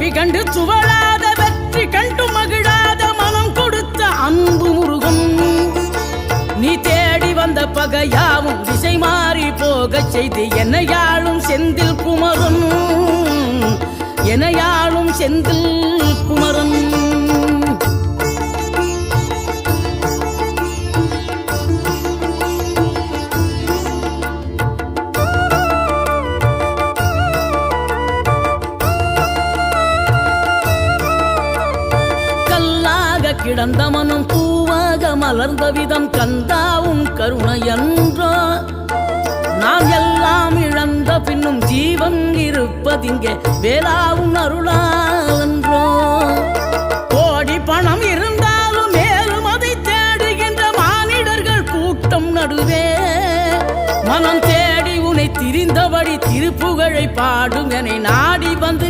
தோல்வி கண்டு துவளாத வெற்றி கண்டு மகிழாத மனம் கொடுத்த அன்பு முருகன் நீ தேடி வந்த பகையாவும் திசை மாறி போகச் செய்து என்னையாளும் செந்தில் குமரன் என்னையாளும் செந்தில் குமரன் கிடந்த மனம் பூவாக மலர்ந்த விதம் கந்தாவும் கருணை என்றோ நாம் எல்லாம் இழந்த பின்னும் ஜீவன் இருப்பதிங்கே வேளாவும் அருளான்றோ கோடி பணம் இருந்தாலும் மேலும் அதை தேடுகின்ற மானிடர்கள் கூட்டம் நடுவே மனம் தேடி உனை திரிந்தபடி திருப்புகழை பாடும் என நாடி வந்து